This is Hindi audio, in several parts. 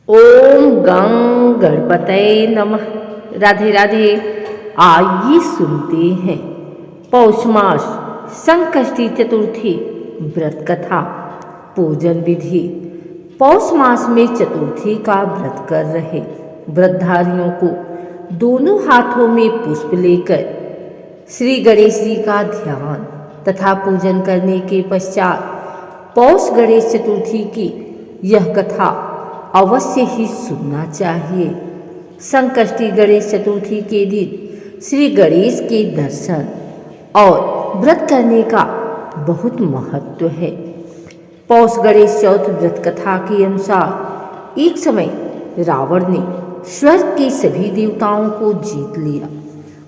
ओम गं गणपतये नमः। राधे राधे। आइए सुनते हैं पौष मास संकष्टी चतुर्थी व्रत कथा पूजन विधि। पौष मास में चतुर्थी का व्रत कर रहे व्रतधारियों को दोनों हाथों में पुष्प लेकर श्री गणेश जी का ध्यान तथा पूजन करने के पश्चात पौष गणेश चतुर्थी की यह कथा अवश्य ही सुनना चाहिए। संकष्टी गणेश चतुर्थी के दिन श्री गणेश के दर्शन और व्रत करने का बहुत महत्व है। पौष गणेश चौथ व्रत कथा के अनुसार एक समय रावण ने स्वर्ग के सभी देवताओं को जीत लिया।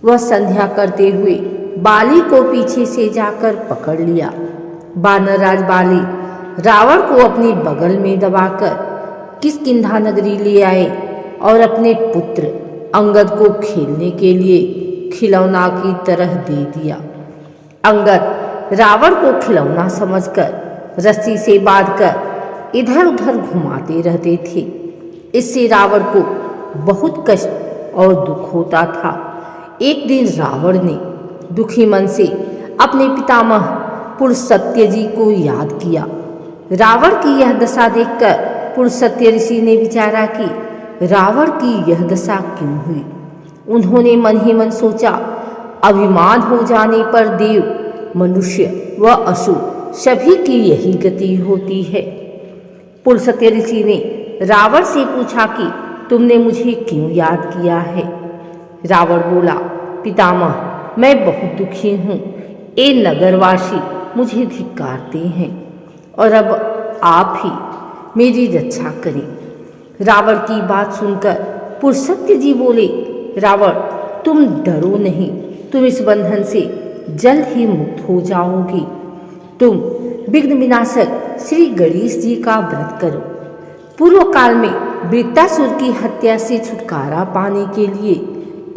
वह संध्या करते हुए बाली को पीछे से जाकर पकड़ लिया। वानरराज बाली रावण को अपने बगल में दबाकर किष्किंधा नगरी ले आए और अपने पुत्र अंगद को खेलने के लिए खिलौना की तरह दे दिया। अंगद रावण को खिलौना समझकर रस्सी से बांधकर इधर उधर घुमाते रहते थे। इससे रावण को बहुत कष्ट और दुख होता था। एक दिन रावण ने दुखी मन से अपने पितामह पुरुषसत्य जी को याद किया। रावण की यह दशा देखकर पुरुषसत्य ऋषि ने विचारा कि रावण की यह दशा क्यों हुई। उन्होंने मन ही मन सोचा, अभिमान हो जाने पर देव, मनुष्य व असुर सभी की यही गति होती है। पुरुषसत्य ऋषि ने रावण से पूछा कि तुमने मुझे क्यों याद किया है। रावण बोला, पितामह, मैं बहुत दुखी हूँ। ये नगरवासी मुझे धिक्कारते हैं और अब आप ही मेरी रक्षा करें। रावण की बात सुनकर पुरुषसत्य जी बोले, रावण, तुम डरो नहीं, तुम इस बंधन से जल्द ही मुक्त हो जाओगे। तुम विघ्न विनाशक श्री गणेश जी का व्रत करो। पूर्व काल में वृत्तासुर की हत्या से छुटकारा पाने के लिए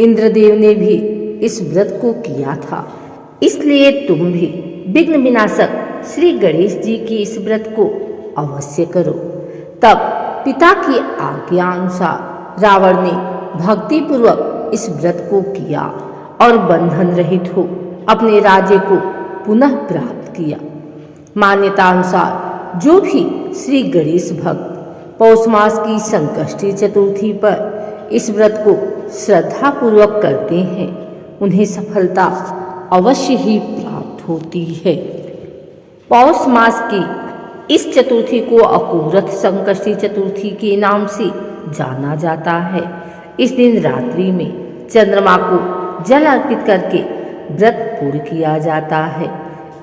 इंद्रदेव ने भी इस व्रत को किया था। इसलिए तुम भी विघ्न विनाशक श्री गणेश जी की इस व्रत को अवश्य करो। तब पिता की आज्ञा अनुसार रावण ने भक्तिपूर्वक इस व्रत को किया और बंधन रहित हो अपने राज्य को पुनः प्राप्त किया। मान्यता अनुसार जो भी श्री गणेश भक्त पौष मास की संकष्टी चतुर्थी पर इस व्रत को श्रद्धा पूर्वक करते हैं, उन्हें सफलता अवश्य ही प्राप्त होती है। पौष मास की इस चतुर्थी को अकूरथ संकष्टी चतुर्थी के नाम से जाना जाता है। इस दिन रात्रि में चंद्रमा को जल अर्पित करके व्रत पूर्ण किया जाता है।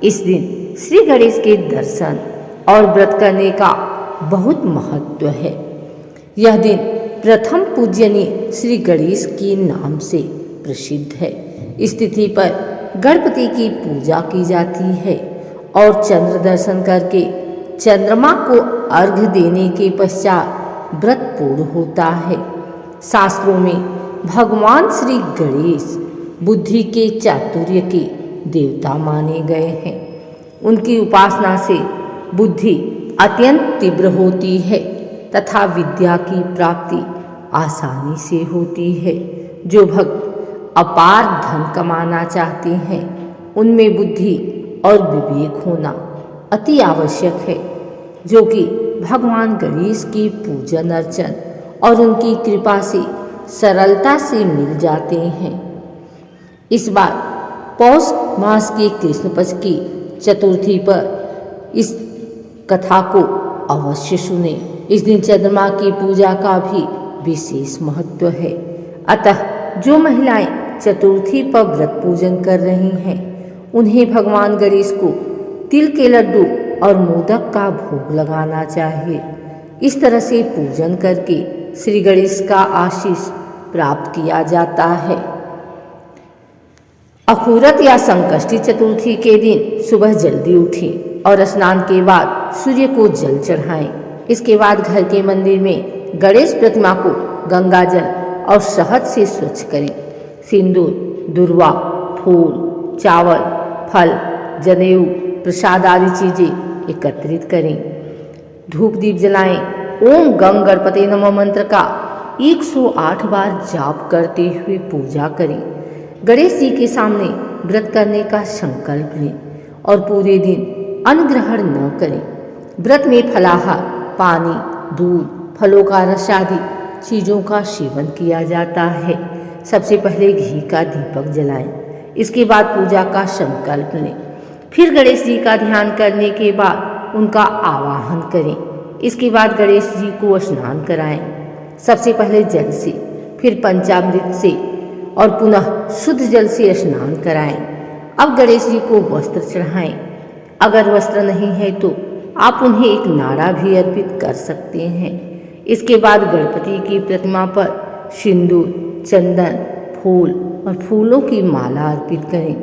इस दिन श्री गणेश के दर्शन और व्रत करने का बहुत महत्व है। यह दिन प्रथम पूजनीय श्री गणेश के नाम से प्रसिद्ध है। इस तिथि पर गणपति की पूजा की जाती है और चंद्र दर्शन करके चंद्रमा को अर्घ्य देने के पश्चात व्रत पूर्ण होता है। शास्त्रों में भगवान श्री गणेश बुद्धि के चातुर्य के देवता माने गए हैं। उनकी उपासना से बुद्धि अत्यंत तीव्र होती है तथा विद्या की प्राप्ति आसानी से होती है। जो भक्त अपार धन कमाना चाहते हैं, उनमें बुद्धि और विवेक होना अति आवश्यक है, जो कि भगवान गणेश की पूजन अर्चन और उनकी कृपा से सरलता से मिल जाते हैं। इस बार पौष मास के कृष्ण पक्ष की चतुर्थी पर इस कथा को अवश्य सुने। इस दिन चंद्रमा की पूजा का भी विशेष महत्व है। अतः जो महिलाएं चतुर्थी पर व्रत पूजन कर रही हैं, उन्हें भगवान गणेश को तिल के लड्डू और मोदक का भोग लगाना चाहिए। इस तरह से पूजन करके श्री गणेश का आशीष प्राप्त किया जाता है। अखूरत या संकष्टी चतुर्थी के दिन सुबह जल्दी उठें और स्नान के बाद सूर्य को जल चढ़ाएं। इसके बाद घर के मंदिर में गणेश प्रतिमा को गंगा जल और शहद से स्वच्छ करें। सिंदूर, दुर्वा, फूल, चावल, फल, जनेऊ, प्रसाद आदि चीजें एकत्रित करें। धूप दीप जलाएं ओम गंग गणपते नमः मंत्र का 108 बार जाप करते हुए पूजा करें। गणेश जी के सामने व्रत करने का संकल्प लें और पूरे दिन अन्न ग्रहण न करें। व्रत में फलाहार, पानी, दूध, फलों का रस आदि चीज़ों का सेवन किया जाता है। सबसे पहले घी का दीपक जलाएं, इसके बाद पूजा का संकल्प लें। फिर गणेश जी का ध्यान करने के बाद उनका आवाहन करें। इसके बाद गणेश जी को स्नान कराएं, सबसे पहले जल से, फिर पंचामृत से और पुनः शुद्ध जल से स्नान कराएं। अब गणेश जी को वस्त्र चढ़ाएं। अगर वस्त्र नहीं है तो आप उन्हें एक नाड़ा भी अर्पित कर सकते हैं। इसके बाद गणपति की प्रतिमा पर सिंदूर, चंदन, फूल और फूलों की माला अर्पित करें।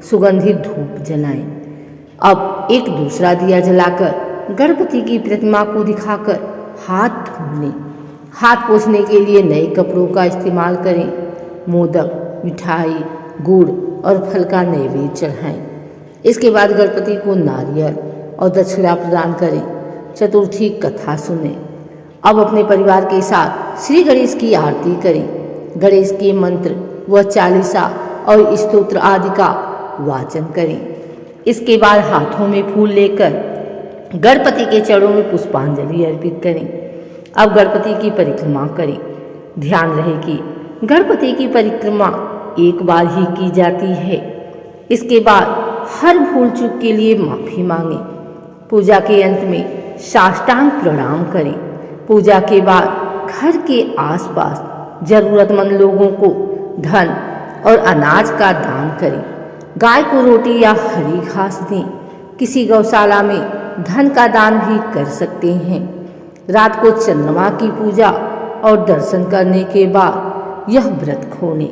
सुगंधित धूप जलाएं। अब एक दूसरा दिया जलाकर गणपति की प्रतिमा को दिखाकर हाथ धो लें। हाथ पोंछने के लिए नए कपड़ों का इस्तेमाल करें। मोदक, मिठाई, गुड़ और फल का नैवेद्य चढ़ाएं। इसके बाद गणपति को नारियल और दक्षिणा प्रदान करें। चतुर्थी कथा सुनें। अब अपने परिवार के साथ श्री गणेश की आरती करें। गणेश के मंत्र व चालीसा और स्तोत्र आदि का वाचन करें। इसके बाद हाथों में फूल लेकर गणपति के चरणों में पुष्पांजलि अर्पित करें। अब गणपति की परिक्रमा करें। ध्यान रहे कि गणपति की परिक्रमा एक बार ही की जाती है। इसके बाद हर भूल चूक के लिए माफी मांगें। पूजा के अंत में साष्टांग प्रणाम करें। पूजा के बाद घर के आसपास जरूरतमंद लोगों को धन और अनाज का दान करें। गाय को रोटी या हरी घास दें। किसी गौशाला में धन का दान भी कर सकते हैं। रात को चंद्रमा की पूजा और दर्शन करने के बाद यह व्रत खोलें।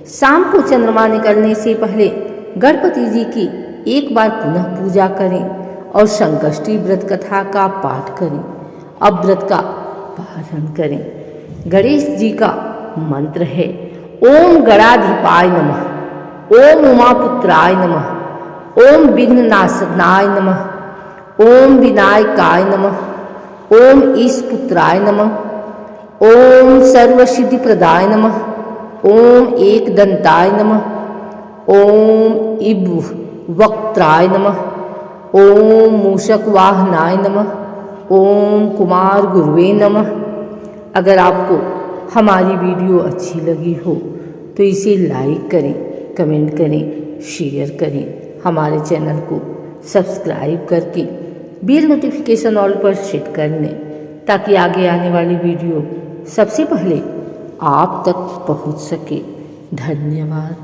शाम को चंद्रमा निकलने से पहले गणपति जी की एक बार पुनः पूजा करें और संकष्टी व्रत कथा का पाठ करें। अब व्रत का पारण करें। गणेश जी का मंत्र है ओम गणाधिपाय नमः, ओम उमापुत्राय नमः, ओम विघ्ननाशनाय नमः, ओम विनायकाय नमः, ओम ईशपुत्राय नमः, ओम सर्वसिद्धिप्रदाय नमः, ओम एकदंताय नमः, ओम इब्वक्त्राय नमः, ओम मूषकवाहनाय नमः, ओम कुमार गुरुवे नमः। अगर आपको हमारी वीडियो अच्छी लगी हो तो इसे लाइक करें, कमेंट करें, शेयर करें। हमारे चैनल को सब्सक्राइब करके बेल नोटिफिकेशन ऑल पर सेट कर लें ताकि आगे आने वाली वीडियो सबसे पहले आप तक पहुंच सके। धन्यवाद।